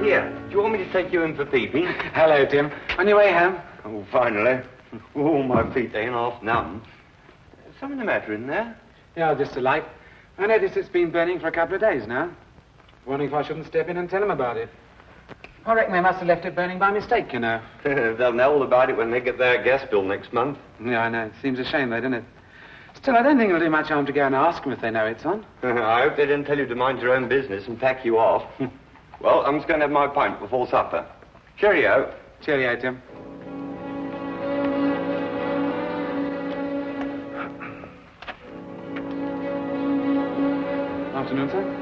Here, do you want me to take you in for peeping? Hello, Tim. On your way home? Oh, finally. Oh, my feet ain't half numb. Something the matter in there? Yeah, just a light. I noticed it's been burning for a couple of days now. Wondering if I shouldn't step in and tell them about it. I reckon they must have left it burning by mistake, you know. They'll know all about it when they get their gas bill next month. Yeah, I know. It seems a shame, though, doesn't it? Still, I don't think it'll do much harm to go and ask them if they know it's on. I hope they didn't tell you to mind your own business and pack you off. Well, I'm just going to have my pint before supper. Cheerio. Cheerio, Tim. Afternoon, sir.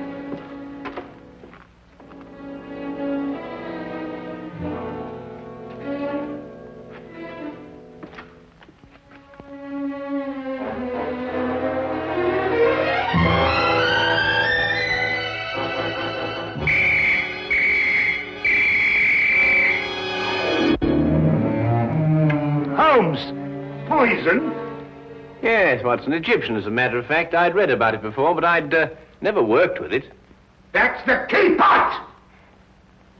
Holmes! Poison? Yes, Watson. Egyptian, as a matter of fact. I'd read about it before, but I'd never worked with it. That's the key pot!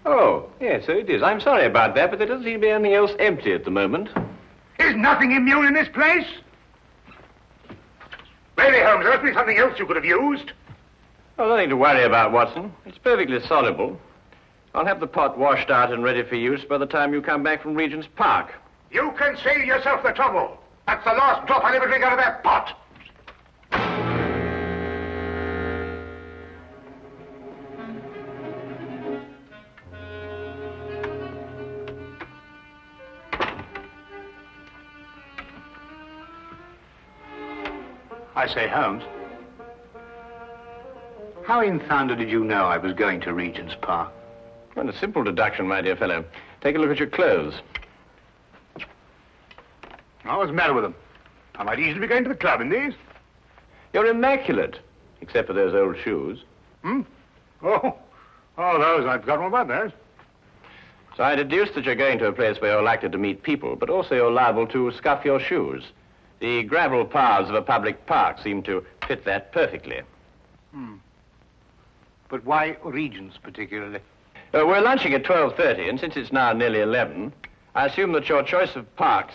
Oh, yes, so it is. I'm sorry about that, but there doesn't seem to be anything else empty at the moment. Is nothing immune in this place? Really, Holmes, there must be something else you could have used. Oh, nothing to worry about, Watson. It's perfectly soluble. I'll have the pot washed out and ready for use by the time you come back from Regent's Park. You can save yourself the trouble. That's the last drop I'll ever drink out of that pot. I say, Holmes, how in thunder did you know I was going to Regent's Park? Well, a simple deduction, my dear fellow. Take a look at your clothes. Oh, what's the matter with them? I might easily be going to the club in these. You're immaculate, except for those old shoes. Hmm? Oh, those. I've forgotten all about those. So I deduce that you're going to a place where you're likely to meet people, but also you're liable to scuff your shoes. The gravel paths of a public park seem to fit that perfectly. But why Regent's particularly? We're lunching at 12:30, and since it's now nearly 11, I assume that your choice of parks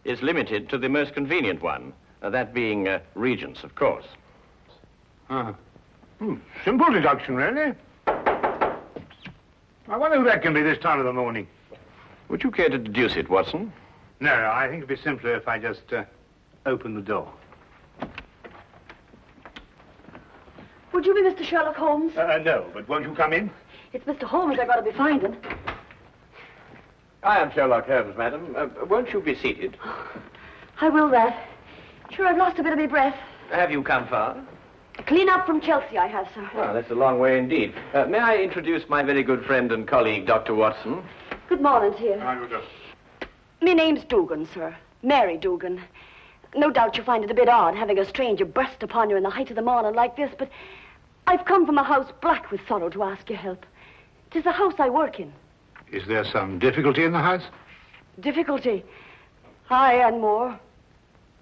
is limited to the most convenient one, that being Regent's, of course. Simple deduction, really. I wonder who that can be this time of the morning. Would you care to deduce it, Watson? No, I think it'd be simpler if I just open the door. Would you be Mr. Sherlock Holmes? No, but won't you come in? It's Mr. Holmes I got to be finding. I am Sherlock Holmes, madam. Won't you be seated? I will that. Sure, I've lost a bit of my breath. Have you come far? Clean up from Chelsea, I have, sir. Well, that's a long way indeed. May I introduce my very good friend and colleague, Dr. Watson? Good morning to you. I would just... My name's Dugan, sir. Mary Dugan. No doubt you'll find it a bit odd having a stranger burst upon you in the height of the morning like this, but I've come from a house black with sorrow to ask your help. 'Tis the house I work in. Is there some difficulty in the house? Difficulty? Aye, and more.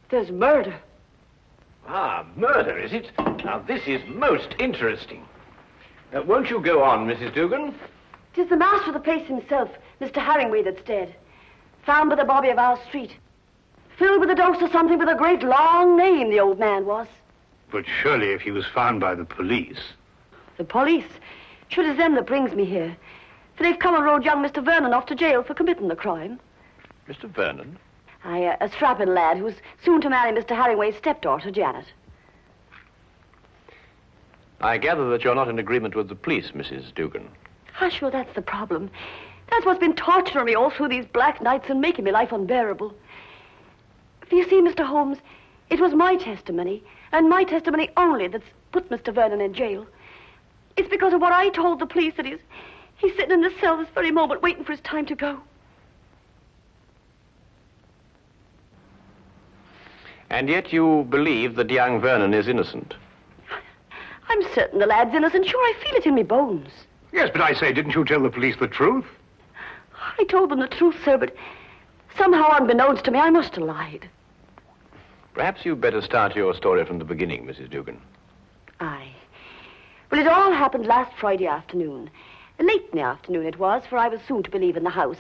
There's murder. Ah, murder, is it? Now, this is most interesting. Won't you go on, Mrs. Dugan? 'Tis the master of the place himself, Mr. Harringway, that's dead. Found by the bobby of our street. Filled with a dose of something with a great long name, the old man was. But surely if he was found by the police... The police? Sure, it's them that brings me here. For they've come and rode young Mr. Vernon off to jail for committing the crime. Mr. Vernon? Aye, a strapping lad who's soon to marry Mr. Harringway's stepdaughter, Janet. I gather that you're not in agreement with the police, Mrs. Dugan. Ah, sure, that's the problem. That's what's been torturing me all through these black nights and making my life unbearable. For you see, Mr. Holmes, it was my testimony, and my testimony only, that's put Mr. Vernon in jail. It's because of what I told the police that he's sitting in the cell this very moment waiting for his time to go. And yet you believe that young Vernon is innocent? I'm certain the lad's innocent. Sure, I feel it in me bones. Yes, but I say, didn't you tell the police the truth? I told them the truth, sir, but somehow unbeknownst to me, I must have lied. Perhaps you'd better start your story from the beginning, Mrs. Dugan. Aye. Well, it all happened last Friday afternoon. Late in the afternoon it was, for I was soon to be leaving the house,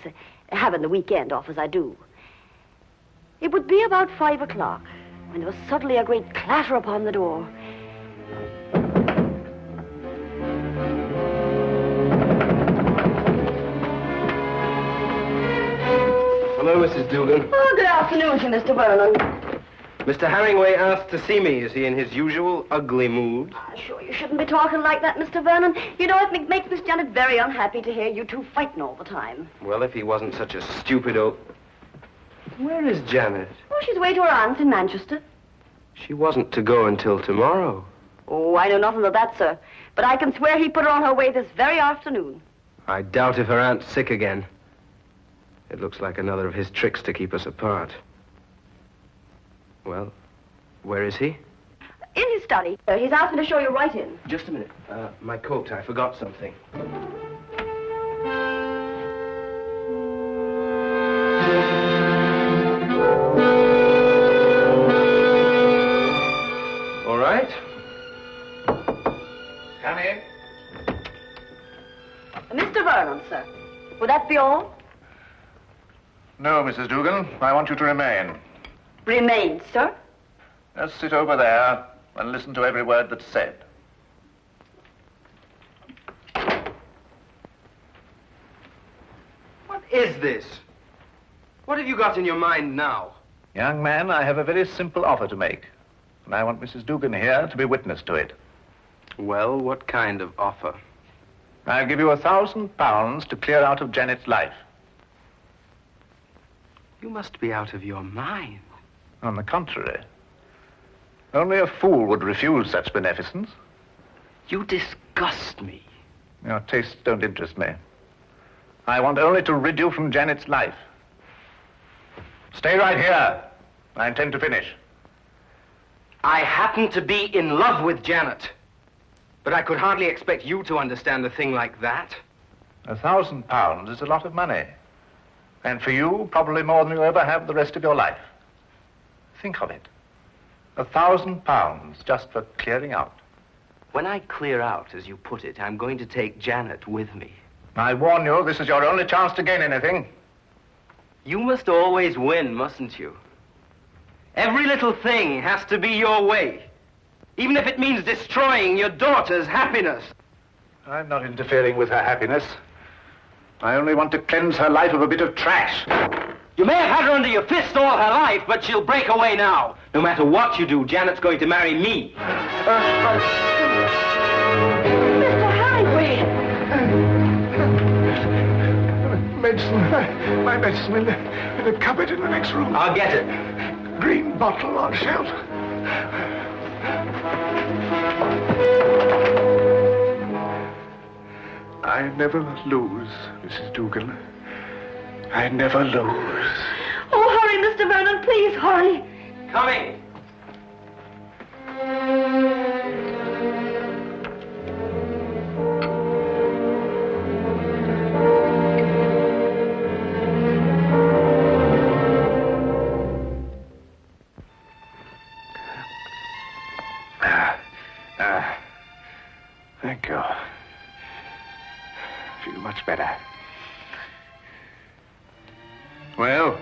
having the weekend off as I do. It would be about 5 o'clock when there was suddenly a great clatter upon the door. Hello, Mrs. Dugan. Oh, good afternoon to Mr. Vernon. Mr. Harringway asked to see me. Is he in his usual ugly mood? Sure, you shouldn't be talking like that, Mr. Vernon. You know, it makes Miss Janet very unhappy to hear you two fighting all the time. Well, if he wasn't such a stupid old... Where is Janet? Oh, she's away to her aunt's in Manchester. She wasn't to go until tomorrow. Oh, I know nothing of that, sir. But I can swear he put her on her way this very afternoon. I doubt if her aunt's sick again. It looks like another of his tricks to keep us apart. Well, where is he? In his study. He's asked me to show you right in. Just a minute. My coat, I forgot something. All right. Come in. Mr. Vernon, sir. Would that be all? No, Mrs. Dugan. I want you to remain. Remain, sir. Just sit over there and listen to every word that's said. What is this? What have you got in your mind now? Young man, I have a very simple offer to make. And I want Mrs. Dugan here to be witness to it. Well, what kind of offer? I'll give you £1,000 to clear out of Janet's life. You must be out of your mind. On the contrary. Only a fool would refuse such beneficence. You disgust me. Your tastes don't interest me. I want only to rid you from Janet's life. Stay right here. I intend to finish. I happen to be in love with Janet. But I could hardly expect you to understand a thing like that. £1,000 is a lot of money. And for you, probably more than you'll ever have the rest of your life. Think of it. £1,000 just for clearing out. When I clear out, as you put it, I'm going to take Janet with me. I warn you, this is your only chance to gain anything. You must always win, mustn't you? Every little thing has to be your way. Even if it means destroying your daughter's happiness. I'm not interfering with her happiness. I only want to cleanse her life of a bit of trash. You may have had her under your fist all her life, but she'll break away now. No matter what you do, Janet's going to marry me. Mr. Harringway! Medicine. My medicine in the cupboard in the next room. I'll get it. Green bottle on shelf. I never lose, Mrs. Dugan. I never lose. Oh, hurry, Mr. Vernon, please, hurry. Coming. Thank you. Feel much better. Well,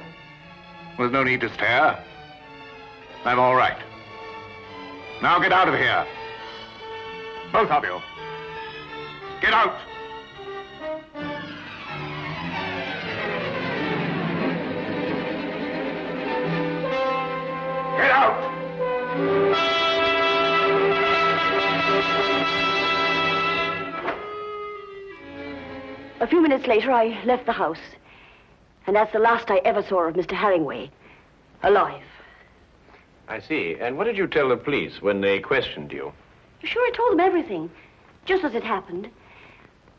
there's no need to stare. I'm all right. Now get out of here. Both of you. Get out. Get out. A few minutes later, I left the house. And that's the last I ever saw of Mr. Harringway. Alive. I see. And what did you tell the police when they questioned you? Sure, I told them everything. Just as it happened.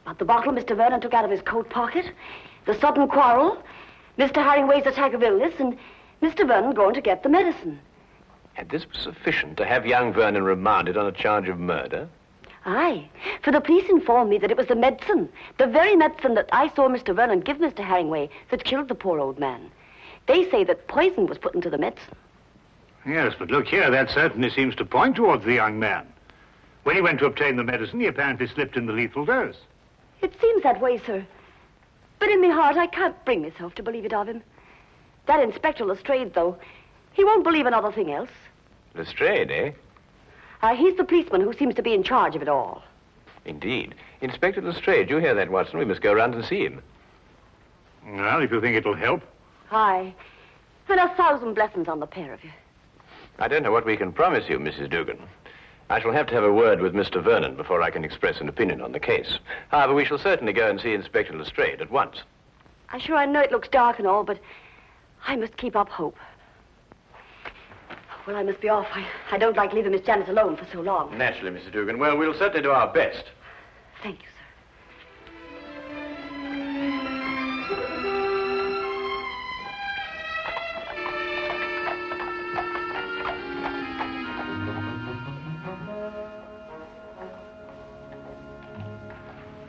About the bottle Mr. Vernon took out of his coat pocket. The sudden quarrel. Mr. Harringway's attack of illness. And Mr. Vernon going to get the medicine. And this was sufficient to have young Vernon remanded on a charge of murder? Aye, for the police informed me that it was the medicine, the very medicine that I saw Mr. Vernon give Mr. Harringway, that killed the poor old man. They say that poison was put into the medicine. Yes, but look here, that certainly seems to point towards the young man. When he went to obtain the medicine, he apparently slipped in the lethal dose. It seems that way, sir. But in my heart, I can't bring myself to believe it of him. That Inspector Lestrade, though, he won't believe another thing else. Lestrade, eh? He's the policeman who seems to be in charge of it all. Indeed. Inspector Lestrade, you hear that, Watson? We must go round and see him. Well, if you think it'll help. Aye. And 1,000 blessings on the pair of you. I don't know what we can promise you, Mrs. Dugan. I shall have to have a word with Mr. Vernon before I can express an opinion on the case. However, we shall certainly go and see Inspector Lestrade at once. I know it looks dark and all, but I must keep up hope. Well, I must be off. I don't like leaving Miss Janet alone for so long. Naturally, Mrs. Dugan. Well, we'll certainly do our best. Thank you, sir.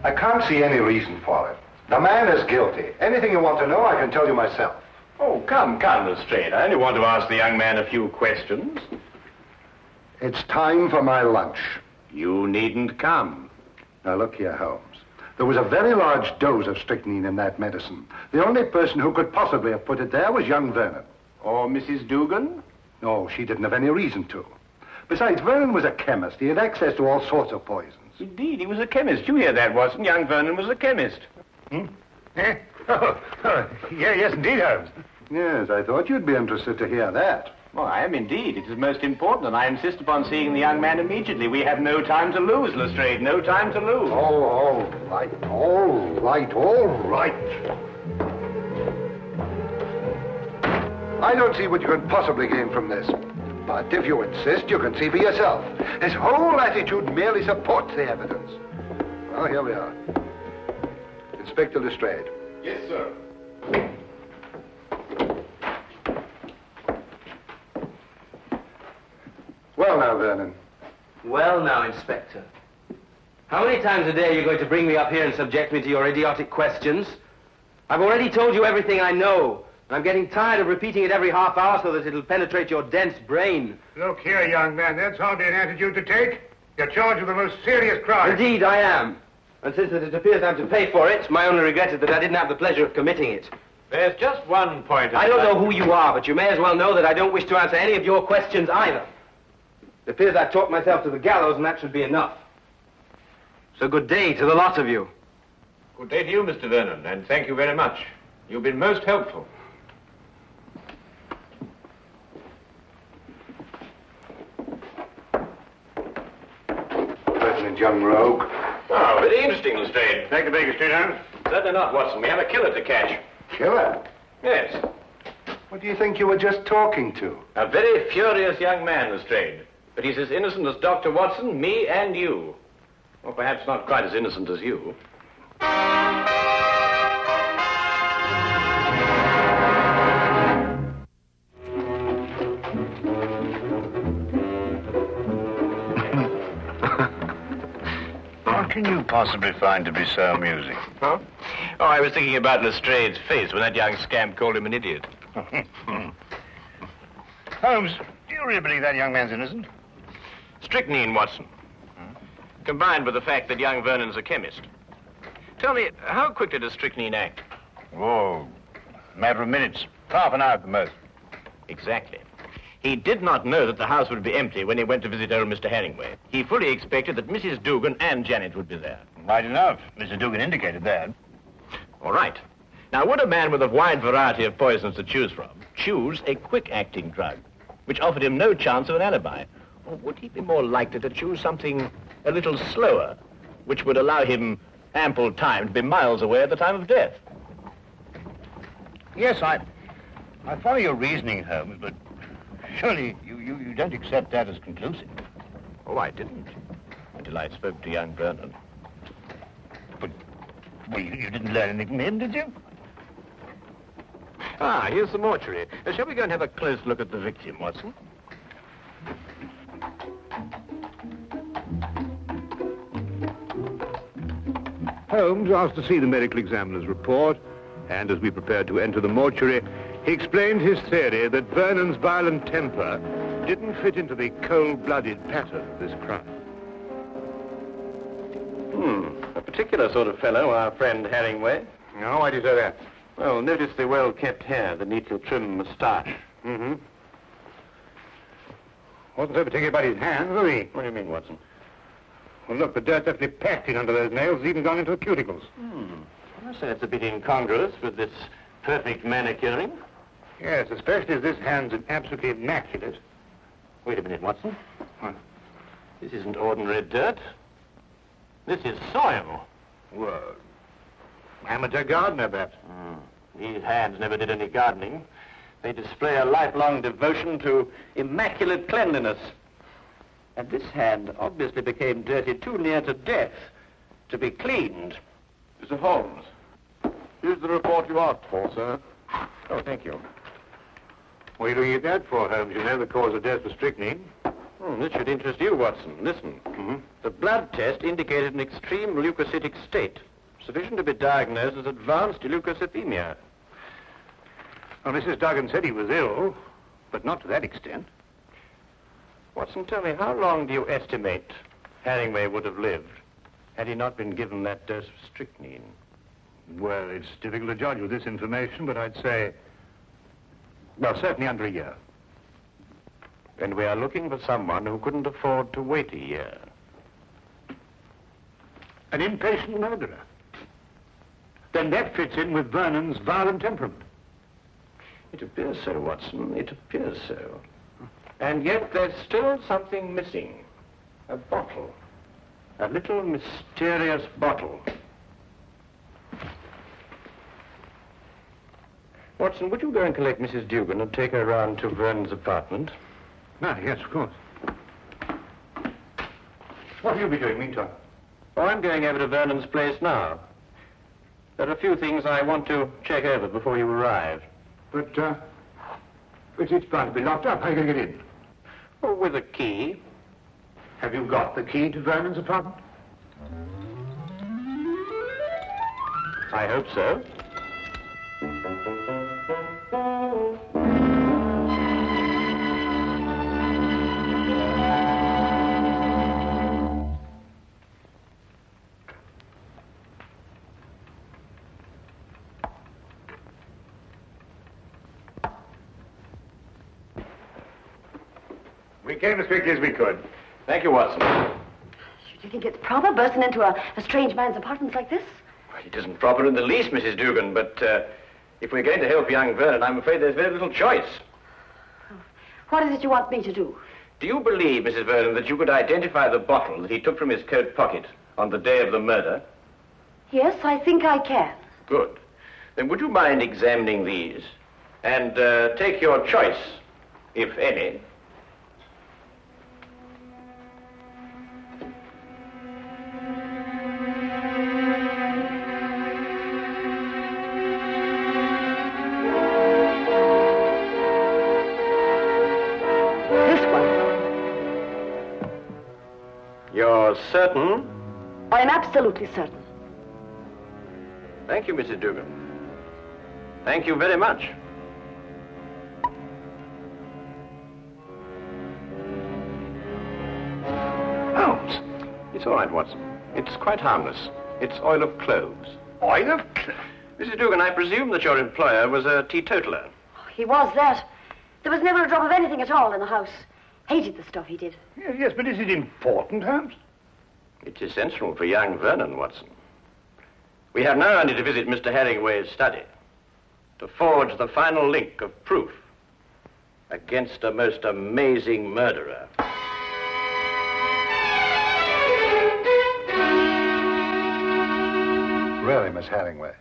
I can't see any reason for it. The man is guilty. Anything you want to know, I can tell you myself. Oh, come, Lestrade. I only want to ask the young man a few questions. It's time for my lunch. You needn't come. Now, look here, Holmes. There was a very large dose of strychnine in that medicine. The only person who could possibly have put it there was young Vernon. Or Mrs. Dugan? No, she didn't have any reason to. Besides, Vernon was a chemist. He had access to all sorts of poisons. Indeed, he was a chemist. You hear that, Watson? Young Vernon was a chemist. Eh? Yes, indeed, Holmes. Yes, I thought you'd be interested to hear that. Well, I am indeed. It is most important, and I insist upon seeing the young man immediately. We have no time to lose, Lestrade. No time to lose. Oh, all right, all right, all right. I don't see what you can possibly gain from this. But if you insist, you can see for yourself. His whole attitude merely supports the evidence. Well, here we are. Inspector Lestrade. Yes, sir. Well now, Vernon. Well now, Inspector. How many times a day are you going to bring me up here and subject me to your idiotic questions? I've already told you everything I know. I'm getting tired of repeating it every half hour so that it'll penetrate your dense brain. Look here, young man, that's hardly an attitude to take. You're charged with the most serious crime. Indeed, I am. And since it appears I'm to pay for it, my only regret is that I didn't have the pleasure of committing it. There's just one point. I don't know who you are, but you may as well know that I don't wish to answer any of your questions either. It appears I've talked myself to the gallows, and that should be enough. So good day to the lot of you. Good day to you, Mr. Vernon, and thank you very much. You've been most helpful. President Young Rogue. Oh, very interesting, Lestrade. Take the Baker Street, Holmes. Certainly not, Watson. We have a killer to catch. Killer? Yes. What do you think you were just talking to? A very furious young man, Lestrade. But he's as innocent as Dr. Watson, me, and you. Or perhaps not quite as innocent as you. What can you possibly find to be so amusing? Huh? Oh, I was thinking about Lestrade's face when that young scamp called him an idiot. Holmes, do you really believe that young man's innocent? Strychnine, Watson. Combined with the fact that young Vernon's a chemist. Tell me, how quickly does strychnine act? Oh, matter of minutes. Half an hour at the most. Exactly. He did not know that the house would be empty when he went to visit old Mr. Harringway. He fully expected that Mrs. Dugan and Janet would be there. Right enough. Mr. Dugan indicated that. All right. Now, would a man with a wide variety of poisons to choose from choose a quick-acting drug, which offered him no chance of an alibi? Or would he be more likely to choose something a little slower, which would allow him ample time to be miles away at the time of death? Yes, I follow your reasoning, Holmes, but surely you don't accept that as conclusive. Oh, I didn't, until I spoke to young Vernon. But, well, you didn't learn anything from him, did you? Ah, here's the mortuary. Shall we go and have a close look at the victim, Watson? Holmes asked to see the medical examiner's report, and as we prepared to enter the mortuary, he explained his theory that Vernon's violent temper didn't fit into the cold-blooded pattern of this crime. A particular sort of fellow, our friend Harringway. No, why do you say that? Well, notice the well-kept hair, the neatly trimmed moustache. Mm-hmm. Wasn't so particular about his hands, was he? What do you mean, Watson? Well, look, the dirt's definitely packed in under those nails. It's even gone into the cuticles. I say it's a bit incongruous with this perfect manicuring. Yes, especially as this hand's absolutely immaculate. Wait a minute, Watson. What? This isn't ordinary dirt. This is soil. Well, amateur gardener, perhaps. These hands never did any gardening. They display a lifelong devotion to immaculate cleanliness. And this hand obviously became dirty too near to death to be cleaned. Mr. Holmes, here's the report you asked for, sir. Oh, thank you. What are you looking at that for, Holmes? You know the cause of death was strychnine. This should interest you, Watson. Listen. The blood test indicated an extreme leukocytic state, sufficient to be diagnosed as advanced leukocythemia. Well, Mrs. Duggan said he was ill, but not to that extent. Watson, tell me, how long do you estimate Harringway would have lived had he not been given that dose of strychnine? Well, it's difficult to judge with this information, but I'd say, well, certainly under a year. And we are looking for someone who couldn't afford to wait a year. An impatient murderer. Then that fits in with Vernon's violent temperament. It appears so, Watson. It appears so. And yet there's still something missing. A bottle. A little mysterious bottle. Watson, would you go and collect Mrs. Dugan and take her round to Vernon's apartment? Ah, yes, of course. What will you be doing meantime? Oh, I'm going over to Vernon's place now. There are a few things I want to check over before you arrive. But it's bound to be locked up. How are you going to get in? Oh, with a key. Have you got the key to Vernon's apartment? I hope so. We came as quickly as we could. Thank you, Watson. Do you think it's proper bursting into a strange man's apartment like this? It isn't proper in the least, Mrs. Dugan, but if we're going to help young Vernon, I'm afraid there's very little choice. What is it you want me to do? Do you believe, Mrs. Vernon, that you could identify the bottle that he took from his coat pocket on the day of the murder? Yes, I think I can. Good. Then would you mind examining these and take your choice, if any? You're certain? I am absolutely certain. Thank you, Mrs. Dugan. Thank you very much. Holmes! It's all right, Watson. It's quite harmless. It's oil of cloves. Oil of cloves? Mrs. Dugan, I presume that your employer was a teetotaler. He was that. There was never a drop of anything at all in the house. Hated the stuff he did. Yes, but is it important, Holmes? It's essential for young Vernon, Watson. We have now only to visit Mr. Harringway's study to forge the final link of proof against a most amazing murderer. Really, Miss Harringway,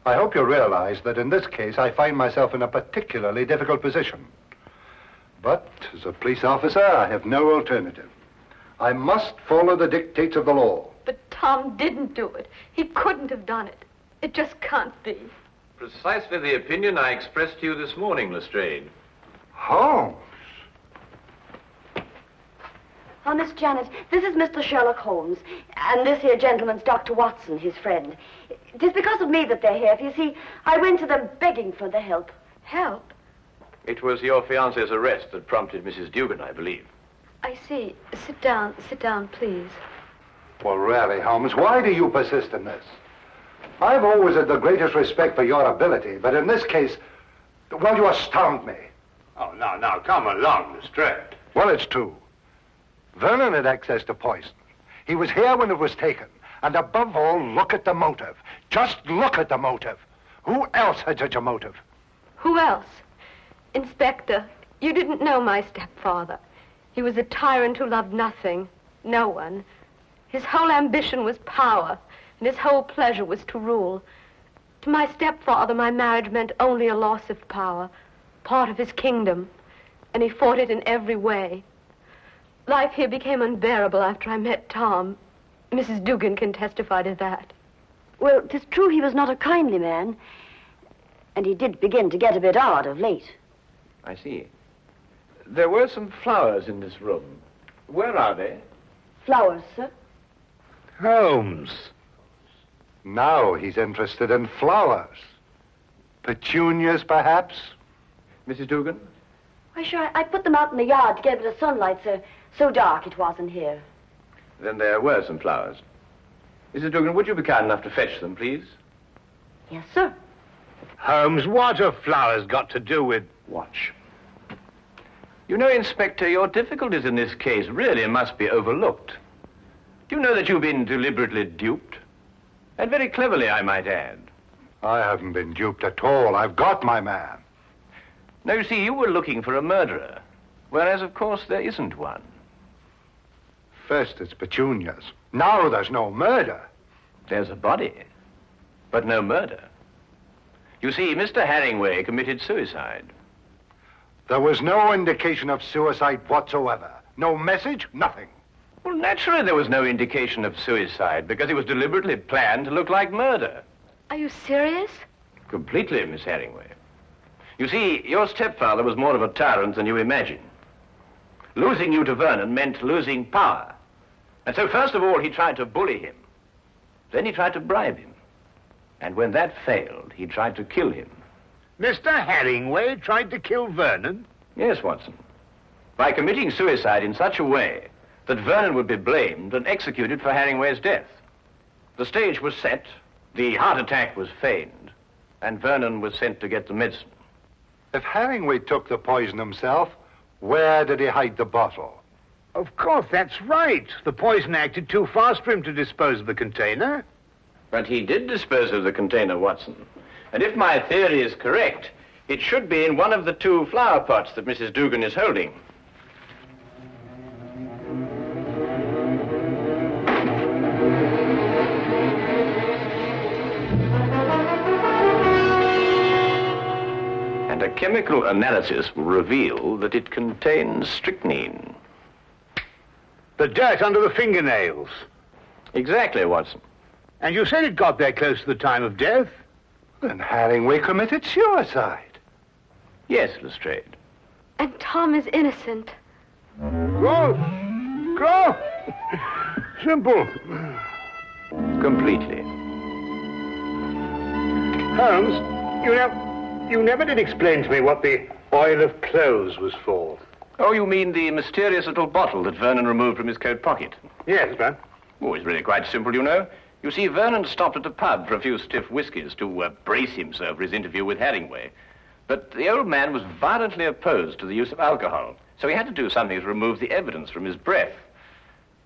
I hope you realize that in this case I find myself in a particularly difficult position. But as a police officer, I have no alternative. I must follow the dictates of the law. But Tom didn't do it. He couldn't have done it. It just can't be. Precisely the opinion I expressed to you this morning, Lestrade. Holmes? Oh, Miss Janet, this is Mr. Sherlock Holmes, and this here gentleman's Dr. Watson, his friend. It is because of me that they're here. You see, I went to them begging for the help. Help? It was your fiancé's arrest that prompted Mrs. Dugan, I believe. I see. Sit down, please. Well, really, Holmes, why do you persist in this? I've always had the greatest respect for your ability, but in this case, well, you astound me. Oh, now, come along, Lestrade. Well, it's true. Vernon had access to poison. He was here when it was taken. And above all, look at the motive. Just look at the motive. Who else had such a motive? Who else? Inspector, you didn't know my stepfather. He was a tyrant who loved nothing, no one. His whole ambition was power, and his whole pleasure was to rule. To my stepfather, my marriage meant only a loss of power, part of his kingdom, and he fought it in every way. Life here became unbearable after I met Tom. Mrs. Dugan can testify to that. Well, 'tis true he was not a kindly man, and he did begin to get a bit odd of late. I see. There were some flowers in this room. Where are they? Flowers, sir? Holmes. Now he's interested in flowers. Petunias, perhaps? Mrs. Dugan? Why, sure, I put them out in the yard to get a bit of sunlight, sir. So dark it was in here. Then there were some flowers. Mrs. Dugan, would you be kind enough to fetch them, please? Yes, sir. Holmes, what have flowers got to do with... Watch. You know, Inspector, your difficulties in this case really must be overlooked. Do you know that you've been deliberately duped? And very cleverly, I might add. I haven't been duped at all. I've got my man. Now, you see, you were looking for a murderer, whereas, of course, there isn't one. First it's petunias. Now there's no murder. There's a body, but no murder. You see, Mr. Harringway committed suicide. There was no indication of suicide whatsoever. No message, nothing. Well, naturally there was no indication of suicide, because it was deliberately planned to look like murder. Are you serious? Completely, Miss Harringway. You see, your stepfather was more of a tyrant than you imagine. Losing you to Vernon meant losing power. And so first of all, he tried to bully him. Then he tried to bribe him. And when that failed, he tried to kill him. Mr. Harringway tried to kill Vernon? Yes, Watson. By committing suicide in such a way that Vernon would be blamed and executed for Harringway's death. The stage was set, the heart attack was feigned, and Vernon was sent to get the medicine. If Harringway took the poison himself, where did he hide the bottle? Of course, that's right. The poison acted too fast for him to dispose of the container. But he did dispose of the container, Watson. And if my theory is correct, it should be in one of the two flower pots that Mrs. Dugan is holding. And a chemical analysis will reveal that it contains strychnine. The dirt under the fingernails. Exactly, Watson. And you said it got there close to the time of death? Then Harringway committed suicide. Yes, Lestrade. And Tom is innocent. Go! Simple. Completely. Holmes, you never did explain to me what the oil of clothes was for. Oh, you mean the mysterious little bottle that Vernon removed from his coat pocket? Yes, man. Oh, it's really quite simple, you know. You see, Vernon stopped at a pub for a few stiff whiskies to brace himself for his interview with Harringway. But the old man was violently opposed to the use of alcohol, so he had to do something to remove the evidence from his breath.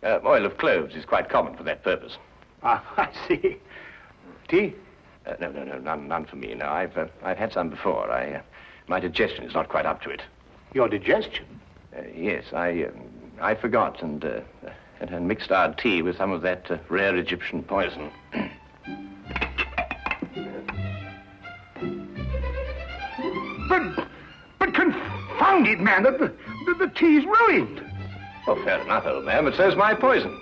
Oil of cloves is quite common for that purpose. Ah, I see. Tea? No, none for me. No, I've had some before. My digestion is not quite up to it. Your digestion? Yes, I forgot and mixed our tea with some of that rare Egyptian poison. But confound it, man, the tea's ruined. Oh, fair enough, old man, but so's my poison.